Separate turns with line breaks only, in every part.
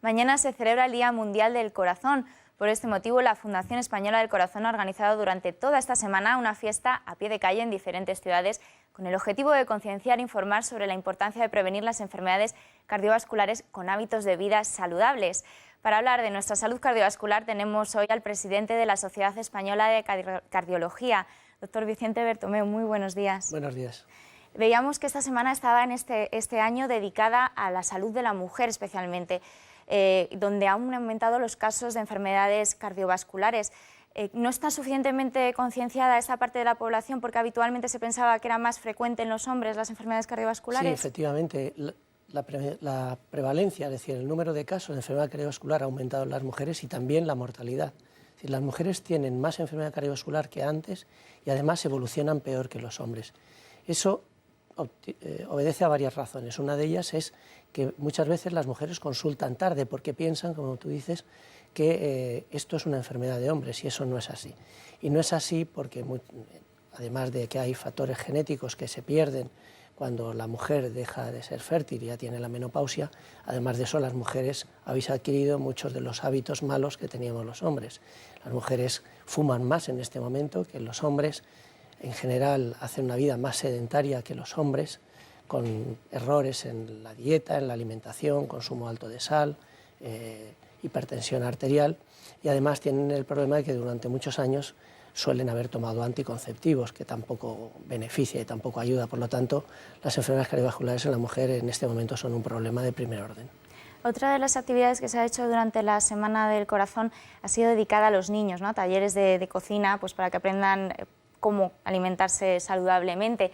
Mañana se celebra el Día Mundial del Corazón. Por este motivo, la Fundación Española del Corazón ha organizado durante toda esta semana una fiesta a pie de calle en diferentes ciudades con el objetivo de concienciar e informar sobre la importancia de prevenir las enfermedades cardiovasculares con hábitos de vida saludables. Para hablar de nuestra salud cardiovascular tenemos hoy al presidente de la Sociedad Española de Cardiología, doctor Vicente Bertomeu. Muy buenos días.
Buenos días.
Veíamos que esta semana estaba en este año dedicada a la salud de la mujer especialmente, donde han aumentado los casos de enfermedades cardiovasculares. ¿No está suficientemente concienciada esta parte de la población porque habitualmente se pensaba que era más frecuente en los hombres las enfermedades cardiovasculares?
Sí, efectivamente. La prevalencia, es decir, el número de casos de enfermedad cardiovascular ha aumentado en las mujeres y también la mortalidad. Es decir, las mujeres tienen más enfermedad cardiovascular que antes y además evolucionan peor que los hombres. Eso obedece a varias razones. Una de ellas es que muchas veces las mujeres consultan tarde porque piensan, como tú dices, que esto es una enfermedad de hombres y eso no es así. Y no es así porque, además de que hay factores genéticos que se pierden cuando la mujer deja de ser fértil y ya tiene la menopausia, además de eso las mujeres habéis adquirido muchos de los hábitos malos que teníamos los hombres. Las mujeres fuman más en este momento que los hombres, en general hacen una vida más sedentaria que los hombres, con errores en la dieta, en la alimentación, consumo alto de sal, hipertensión arterial, y además tienen el problema de que durante muchos años suelen haber tomado anticonceptivos, que tampoco beneficia y tampoco ayuda. Por lo tanto, las enfermedades cardiovasculares en la mujer en este momento son un problema de primer orden.
Otra de las actividades que se ha hecho durante la Semana del Corazón ha sido dedicada a los niños, ¿no? Talleres de cocina, pues para que aprendan cómo alimentarse saludablemente.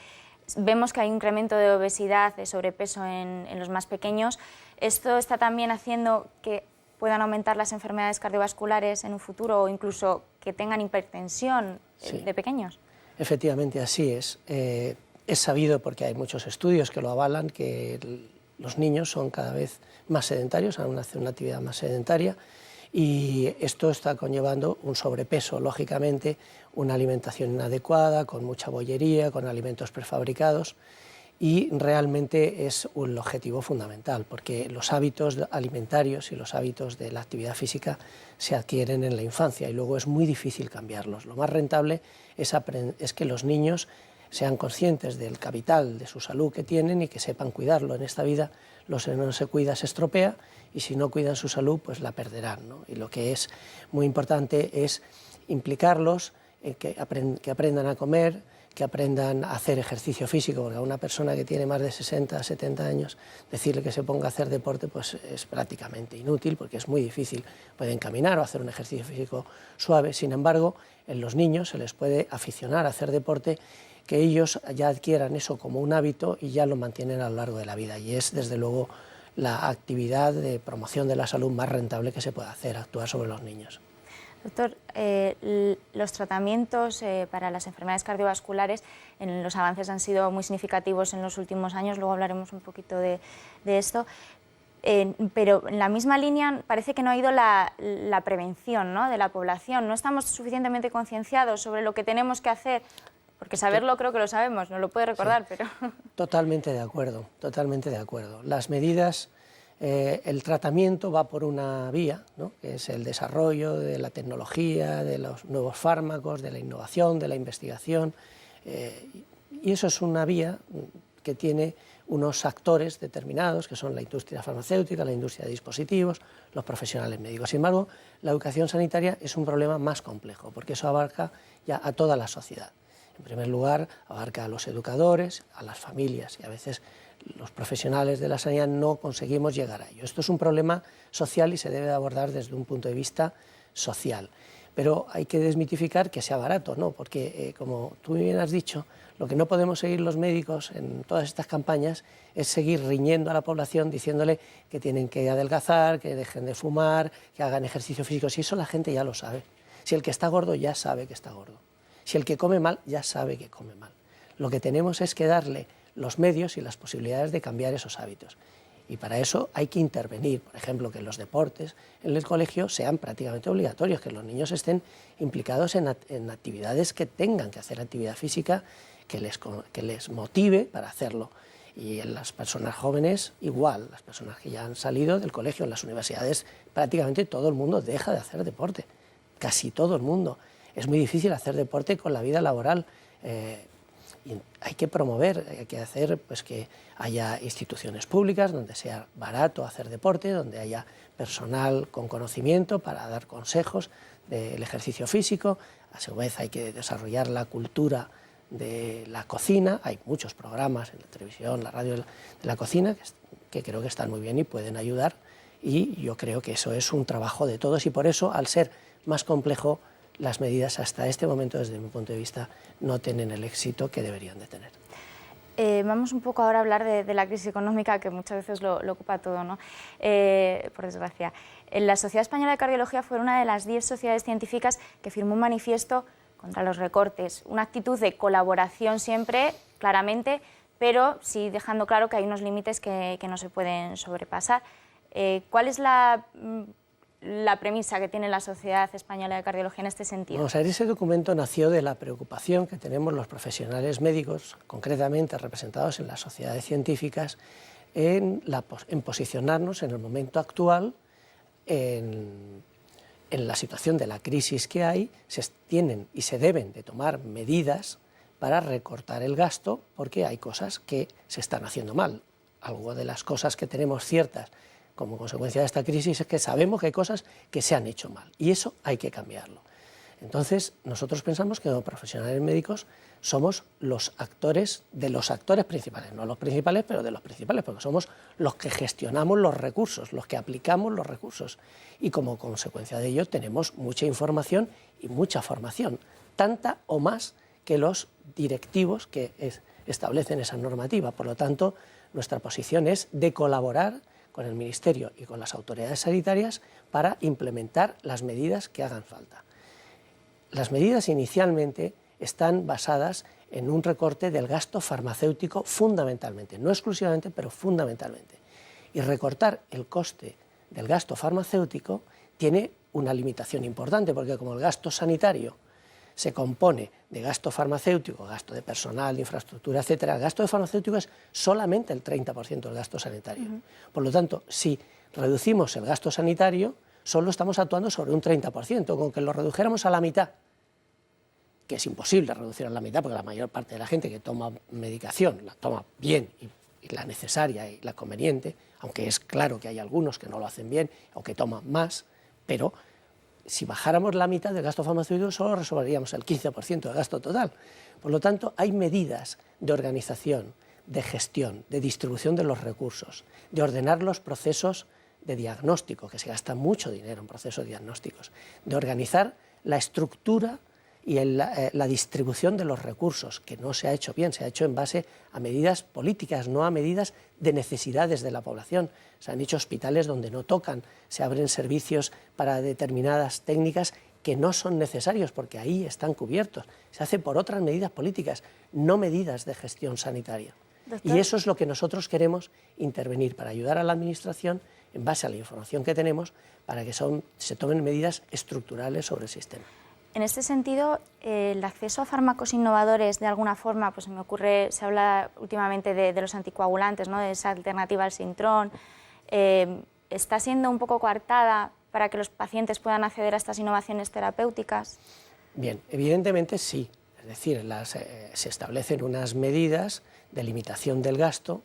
Vemos que hay un incremento de obesidad, de sobrepeso en los más pequeños. ¿Esto está también haciendo que puedan aumentar las enfermedades cardiovasculares en un futuro o incluso que tengan hipertensión de pequeños?
Efectivamente, así es. Es sabido, porque hay muchos estudios que lo avalan, que los niños son cada vez más sedentarios, hacen una actividad más sedentaria, y esto está conllevando un sobrepeso, lógicamente, una alimentación inadecuada, con mucha bollería, con alimentos prefabricados, y realmente es un objetivo fundamental, porque los hábitos alimentarios y los hábitos de la actividad física se adquieren en la infancia y luego es muy difícil cambiarlos. Lo más rentable es que los niños sean conscientes del capital de su salud que tienen y que sepan cuidarlo. En esta vida lo que no se cuida se estropea y si no cuidan su salud pues la perderán, ¿no? Y lo que es muy importante es implicarlos en que aprendan a comer, que aprendan a hacer ejercicio físico, porque a una persona que tiene más de 60, 70 años, decirle que se ponga a hacer deporte pues es prácticamente inútil, porque es muy difícil. Pueden caminar o hacer un ejercicio físico suave, sin embargo, en los niños se les puede aficionar a hacer deporte, que ellos ya adquieran eso como un hábito y ya lo mantienen a lo largo de la vida, y es desde luego la actividad de promoción de la salud más rentable que se puede hacer, actuar sobre los niños.
Doctor, los tratamientos para las enfermedades cardiovasculares, los avances han sido muy significativos en los últimos años, luego hablaremos un poquito de esto, pero en la misma línea parece que no ha ido la prevención, ¿no?, de la población. No estamos suficientemente concienciados sobre lo que tenemos que hacer, porque saberlo creo que lo sabemos, no lo puede recordar, sí. Pero... Totalmente de acuerdo,
totalmente de acuerdo. Las medidas... el tratamiento va por una vía, ¿no?, que es el desarrollo de la tecnología, de los nuevos fármacos, de la innovación, de la investigación, y eso es una vía que tiene unos actores determinados, que son la industria farmacéutica, la industria de dispositivos, los profesionales médicos. Sin embargo, la educación sanitaria es un problema más complejo, porque eso abarca ya a toda la sociedad. En primer lugar, abarca a los educadores, a las familias, y a veces los profesionales de la sanidad no conseguimos llegar a ello. Esto es un problema social y se debe abordar desde un punto de vista social. Pero hay que desmitificar que sea barato, ¿no? Porque, como tú bien has dicho, lo que no podemos seguir los médicos en todas estas campañas es seguir riñendo a la población diciéndole que tienen que adelgazar, que dejen de fumar, que hagan ejercicio físico. Si eso la gente ya lo sabe. Si el que está gordo ya sabe que está gordo. Si el que come mal ya sabe que come mal. Lo que tenemos es que darle los medios y las posibilidades de cambiar esos hábitos. Y para eso hay que intervenir, por ejemplo, que los deportes en el colegio sean prácticamente obligatorios, que los niños estén implicados en actividades que tengan que hacer actividad física, que les motive para hacerlo. Y en las personas jóvenes igual, las personas que ya han salido del colegio, en las universidades prácticamente todo el mundo deja de hacer deporte, casi todo el mundo. Es muy difícil hacer deporte con la vida laboral. Y hay que promover, hay que hacer pues, que haya instituciones públicas donde sea barato hacer deporte, donde haya personal con conocimiento para dar consejos del ejercicio físico. A su vez hay que desarrollar la cultura de la cocina. Hay muchos programas en la televisión, la radio de la cocina que creo que están muy bien y pueden ayudar, y yo creo que eso es un trabajo de todos, y por eso, al ser más complejo, las medidas hasta este momento, desde mi punto de vista, no tienen el éxito que deberían de tener.
Vamos un poco ahora a hablar de la crisis económica, que muchas veces lo ocupa todo, ¿no? Por desgracia. La Sociedad Española de Cardiología fue una de las 10 sociedades científicas que firmó un manifiesto contra los recortes, una actitud de colaboración siempre, claramente, pero sí dejando claro que hay unos límites que no se pueden sobrepasar. ¿Cuál es la premisa que tiene la Sociedad Española de Cardiología en este sentido?
Vamos a ver, ese documento nació de la preocupación que tenemos los profesionales médicos, concretamente representados en las sociedades científicas, en posicionarnos en el momento actual, en la situación de la crisis que hay. Se tienen y se deben de tomar medidas para recortar el gasto, porque hay cosas que se están haciendo mal. Algo de las cosas que tenemos ciertas como consecuencia de esta crisis es que sabemos que hay cosas que se han hecho mal, y eso hay que cambiarlo. Entonces, nosotros pensamos que como profesionales médicos somos los actores de los actores principales, no los principales, pero de los principales, porque somos los que gestionamos los recursos, los que aplicamos los recursos, y como consecuencia de ello tenemos mucha información y mucha formación, tanta o más que los directivos que establecen esa normativa. Por lo tanto, nuestra posición es de colaborar con el Ministerio y con las autoridades sanitarias para implementar las medidas que hagan falta. Las medidas inicialmente están basadas en un recorte del gasto farmacéutico fundamentalmente, no exclusivamente, pero fundamentalmente. Y recortar el coste del gasto farmacéutico tiene una limitación importante, porque como el gasto sanitario se compone de gasto farmacéutico, gasto de personal, de infraestructura, etcétera, el gasto de farmacéutico es solamente el 30% del gasto sanitario. Por lo tanto, si reducimos el gasto sanitario, solo estamos actuando sobre un 30%, con que lo redujéramos a la mitad, que es imposible reducir a la mitad, porque la mayor parte de la gente que toma medicación la toma bien y la necesaria y la conveniente, aunque es claro que hay algunos que no lo hacen bien o que toman más, pero si bajáramos la mitad del gasto farmacéutico solo resolveríamos el 15% del gasto total. Por lo tanto, hay medidas de organización, de gestión, de distribución de los recursos, de ordenar los procesos de diagnóstico, que se gasta mucho dinero en procesos diagnósticos, de organizar la estructura y la distribución de los recursos, que no se ha hecho bien, se ha hecho en base a medidas políticas, no a medidas de necesidades de la población. Se han hecho hospitales donde no tocan, se abren servicios para determinadas técnicas que no son necesarios porque ahí están cubiertos. Se hace por otras medidas políticas, no medidas de gestión sanitaria. Doctor. Y eso es lo que nosotros queremos intervenir para ayudar a la Administración en base a la información que tenemos para que se tomen medidas estructurales sobre el sistema.
En este sentido, el acceso a fármacos innovadores, de alguna forma, pues se habla últimamente de los anticoagulantes, ¿no?, de esa alternativa al Sintrón, ¿está siendo un poco coartada para que los pacientes puedan acceder a estas innovaciones terapéuticas?
Bien, evidentemente sí. Es decir, se establecen unas medidas de limitación del gasto,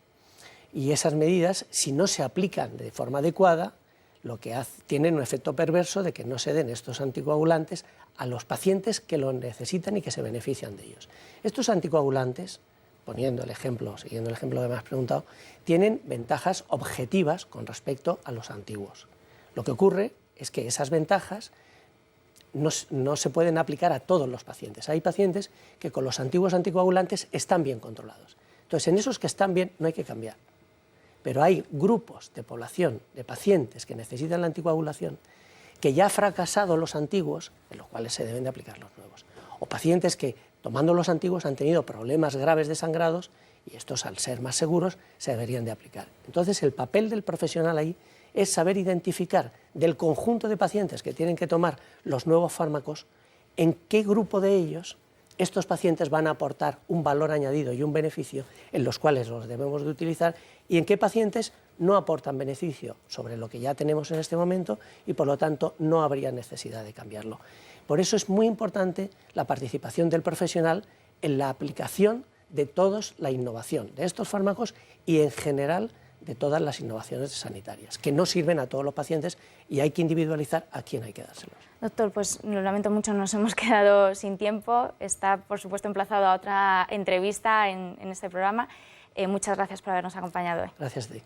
y esas medidas, si no se aplican de forma adecuada, lo que tienen un efecto perverso de que no se den estos anticoagulantes a los pacientes que lo necesitan y que se benefician de ellos. Estos anticoagulantes, siguiendo el ejemplo que me has preguntado, tienen ventajas objetivas con respecto a los antiguos. Lo que ocurre es que esas ventajas no se pueden aplicar a todos los pacientes. Hay pacientes que con los antiguos anticoagulantes están bien controlados. Entonces, en esos que están bien no hay que cambiar. Pero hay grupos de población, de pacientes que necesitan la anticoagulación, que ya han fracasado los antiguos, en los cuales se deben de aplicar los nuevos. O pacientes que, tomando los antiguos, han tenido problemas graves de sangrados, y estos, al ser más seguros, se deberían de aplicar. Entonces, el papel del profesional ahí es saber identificar del conjunto de pacientes que tienen que tomar los nuevos fármacos, en qué grupo de ellos estos pacientes van a aportar un valor añadido y un beneficio en los cuales los debemos de utilizar y en qué pacientes no aportan beneficio sobre lo que ya tenemos en este momento y por lo tanto no habría necesidad de cambiarlo. Por eso es muy importante la participación del profesional en la aplicación de toda la innovación de estos fármacos y en general de todas las innovaciones sanitarias, que no sirven a todos los pacientes y hay que individualizar a quién hay que dárselos.
Doctor, pues lo lamento mucho, nos hemos quedado sin tiempo. Está, por supuesto, emplazado a otra entrevista en este programa. Muchas gracias por habernos acompañado hoy.
Gracias a ti.